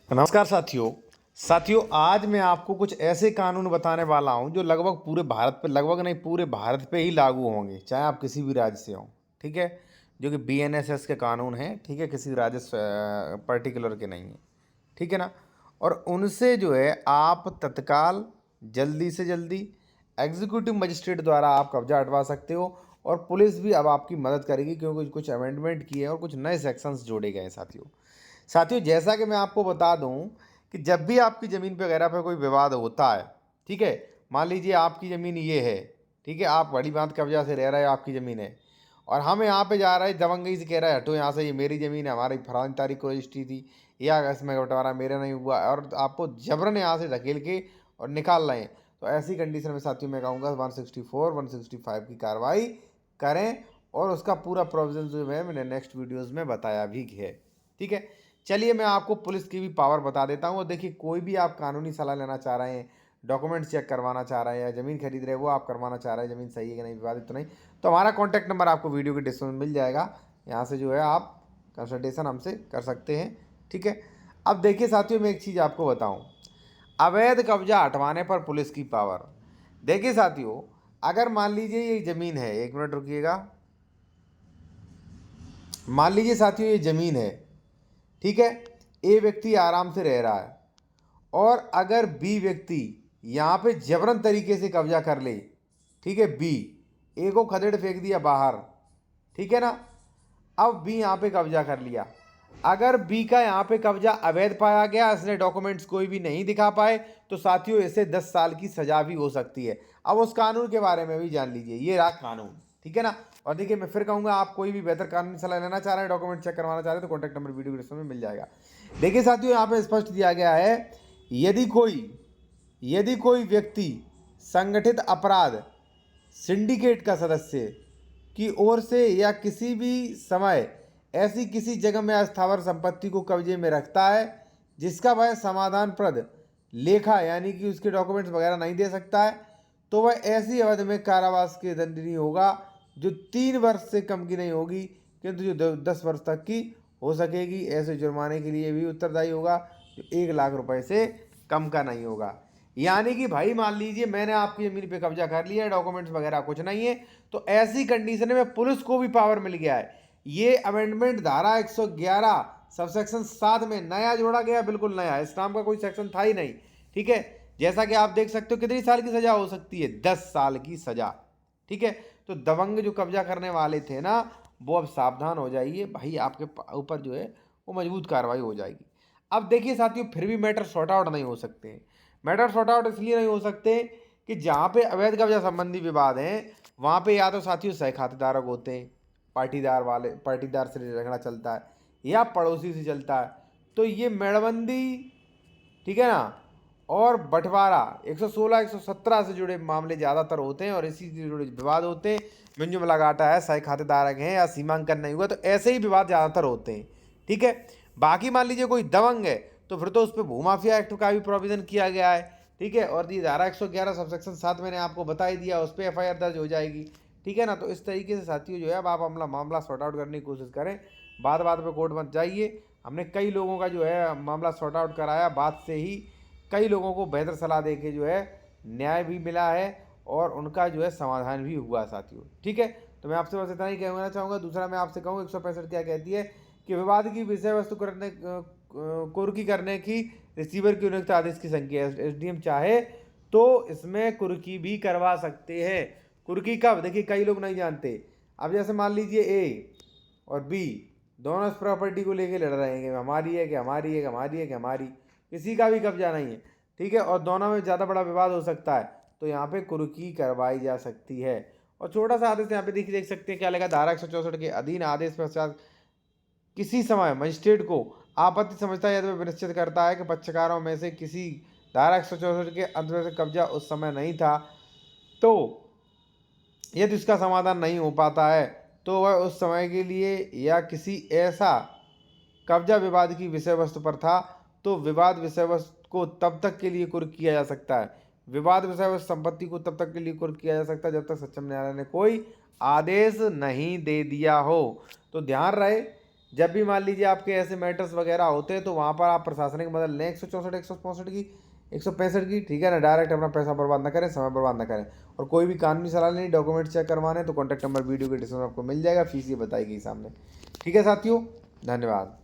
नमस्कार साथियों आज मैं आपको कुछ ऐसे कानून बताने वाला हूं जो लगभग पूरे भारत पे, लगभग नहीं पूरे भारत पे ही लागू होंगे, चाहे आप किसी भी राज्य से हों। ठीक है। जो कि बीएनएसएस के कानून हैं। ठीक है। किसी राज्य पर्टिकुलर के नहीं है। ठीक है ना। और उनसे जो है आप तत्काल जल्दी से जल्दी एग्जीक्यूटिव मजिस्ट्रेट द्वारा आप कब्जा हटवा सकते हो। और पुलिस भी अब आपकी मदद करेगी क्योंकि कुछ अमेंडमेंट किए हैं और कुछ नए सेक्शंस जोड़े गए हैं साथियों जैसा कि मैं आपको बता दूं कि जब भी आपकी ज़मीन पे वगैरह पे कोई विवाद होता है, ठीक है, मान लीजिए आपकी ज़मीन ये है, ठीक है, आप बड़ी बात कब्जा से रह रहे हो, आपकी ज़मीन है और हम यहाँ पे जा रहे हैं दबंगई से कह रहे हैं हटो यहाँ से, ये मेरी ज़मीन है, हमारी फलानी तारीख को रजिस्ट्री थी, या इसमें बंटवारा मेरा नहीं हुआ, और आपको जबरन यहाँ से धकेल के और निकाल रहे हैं, तो ऐसी कंडीशन में साथियों मैं कहूँगा 164 165 की कार्रवाई करें। और उसका पूरा प्रोविजन जो है मैंने नेक्स्ट वीडियोज़ में बताया भी है। ठीक है। चलिए मैं आपको पुलिस की भी पावर बता देता हूँ। और देखिए, कोई भी आप कानूनी सलाह लेना चाह रहे हैं, डॉक्यूमेंट्स चेक करवाना चाह रहे हैं, या ज़मीन खरीद रहे हैं वो आप करवाना चाह रहे हैं, ज़मीन सही है कि नहीं, विवादित तो नहीं, तो हमारा कॉन्टैक्ट नंबर आपको वीडियो के डिस्क्रिप्शन में मिल जाएगा। यहाँ से जो है आप कंसल्टेशन हमसे कर सकते हैं। ठीक है। अब देखिए साथियों, मैं एक चीज़ आपको बताऊँ, अवैध कब्जा हटवाने पर पुलिस की पावर। देखिए साथियों, अगर मान लीजिए ये ज़मीन है, एक मिनट रुकिएगा, मान लीजिए साथियों ये ज़मीन है, ठीक है, ए व्यक्ति आराम से रह रहा है और अगर बी व्यक्ति यहाँ पे जबरन तरीके से कब्जा कर ले, ठीक है, बी ए को खदेड़ फेंक दिया बाहर, ठीक है ना, अब बी यहाँ पे कब्जा कर लिया, अगर बी का यहाँ पे कब्जा अवैध पाया गया, इसने डॉक्यूमेंट्स कोई भी नहीं दिखा पाए, तो साथियों इसे 10 साल की सजा भी हो सकती है। अब उस कानून के बारे में भी जान लीजिए, ये रहा कानून। ठीक है ना। और देखिए, मैं फिर कहूंगा, आप कोई भी बेहतर कानूनी सलाह लेना चाह रहे हैं, डॉक्यूमेंट चेक करवाना चाह रहे हैं, तो कॉन्टैक्ट नंबर वीडियो डिस्क्रिप्शन में मिल जाएगा। देखिए साथियों, यहाँ पे स्पष्ट दिया गया है, यदि कोई व्यक्ति संगठित अपराध सिंडिकेट का सदस्य की ओर से या किसी भी समय ऐसी किसी जगह में अस्थावर संपत्ति को कब्जे में रखता है जिसका वह समाधानप्रद लेखा यानी कि उसके डॉक्यूमेंट्स वगैरह नहीं दे सकता है, तो वह ऐसी अवधि में कारावास के दंडनीय होगा जो 3 वर्ष से कम की नहीं होगी, किंतु जो 10 वर्ष तक की हो सकेगी। ऐसे जुर्माने के लिए भी उत्तरदायी होगा जो 1 लाख रुपए से कम का नहीं होगा। यानी कि भाई मान लीजिए मैंने आपकी ज़मीन पे कब्जा कर लिया है, डॉक्यूमेंट्स वगैरह कुछ नहीं है, तो ऐसी कंडीशन में पुलिस को भी पावर मिल गया है। ये अमेंडमेंट धारा 111 सबसेक्शन 7 में नया जोड़ा गया, बिल्कुल नया, इस नाम का कोई सेक्शन था ही नहीं। ठीक है। जैसा कि आप देख सकते हो, कितनी साल की सजा हो सकती है, 10 साल की सजा। ठीक है। तो दबंग जो कब्जा करने वाले थे ना, वो अब सावधान हो जाइए भाई, आपके ऊपर जो है वो मजबूत कार्रवाई हो जाएगी। अब देखिए साथियों, फिर भी मैटर सॉर्ट आउट नहीं हो सकते। मैटर सॉर्ट आउट इसलिए नहीं हो सकते कि जहाँ पे अवैध कब्जा संबंधी विवाद हैं, वहाँ पे या तो साथियों सह खातेदारक होते हैं, पाटीदार से झगड़ा चलता है, या पड़ोसी से चलता है, तो ये मेड़बंदी, ठीक है ना, और बंटवारा 116 117 से जुड़े मामले ज़्यादातर होते हैं और इसी से जुड़े विवाद होते हैं। मिंजुम लगाटा है, सह खातेदारक हैं या सीमांकन नहीं हुआ, तो ऐसे ही विवाद ज़्यादातर होते हैं। ठीक है। बाकी मान लीजिए कोई दबंग है, तो फिर तो उस पर भूमाफिया एक्ट का भी प्रोविजन किया गया है। ठीक है। और ये धारा 111 सबसेक्शन 7 मैंने आपको बता ही दिया, उस पर एफआईआर दर्ज हो जाएगी। ठीक है ना। तो इस तरीके से साथियों जो है, अब आप मामला सॉर्ट आउट करने की कोशिश करें, बात बात पे कोर्ट मत जाइए। हमने कई लोगों का जो है मामला सॉर्ट आउट कराया, बात से ही कई लोगों को बेहतर सलाह दे के जो है न्याय भी मिला है और उनका जो है समाधान भी हुआ साथियों। ठीक है। तो मैं आपसे बस इतना ही कहना चाहूँगा। दूसरा मैं आपसे कहूँ, 165 क्या कहती है कि विवाद की विषय वस्तु कुर्की करने की रिसीवर की नियुक्त आदेश की संख्या, एसडीएम चाहे तो इसमें कुर्की भी करवा सकते हैं। कुर्की कब, देखिए कई लोग नहीं जानते। अब जैसे मान लीजिए ए और बी दोनों इस प्रॉपर्टी को लेके लड़ रहे हैं कि हमारी है कि हमारी है कि हमारी है कि हमारी, किसी का भी कब्जा नहीं है। ठीक है। और दोनों में ज़्यादा बड़ा विवाद हो सकता है, तो यहाँ पे कुर्की करवाई जा सकती है। और छोटा सा आदेश यहाँ पे देख सकते हैं क्या लगा, धारा 164 के अधीन आदेश पश्चात किसी समय मजिस्ट्रेट को आपत्ति समझता है यदि वह निश्चित करता है कि पक्षकारों में से किसी धारा 164 के अंतर्गत कब्जा उस समय नहीं था, तो यदि उसका समाधान नहीं हो पाता है तो वह उस समय के लिए या किसी ऐसा कब्जा विवाद की विषय वस्तु पर था, तो विवाद विषय वस्तु को तब तक के लिए कुर्क किया जा सकता है, विवाद विषय वस्तु संपत्ति को तब तक के लिए कुर्क किया जा सकता है जब तक सक्षम न्यायालय ने कोई आदेश नहीं दे दिया हो। तो ध्यान रहे, जब भी मान लीजिए आपके ऐसे मैटर्स वगैरह होते हैं तो वहाँ पर आप प्रशासनिक मदद लें 164 165 की 165 की, ठीक है ना। डायरेक्ट अपना पैसा बर्बाद ना करें, समय बर्बाद ना करें। और कोई भी कानूनी सलाह लेनी, डॉक्यूमेंट चेक करवाने तो कॉन्टैक्ट नंबर वीडियो के डिस्क्रिप्शन में आपको मिल जाएगा, फीस ये बताई गई सामने। ठीक है साथियों, धन्यवाद।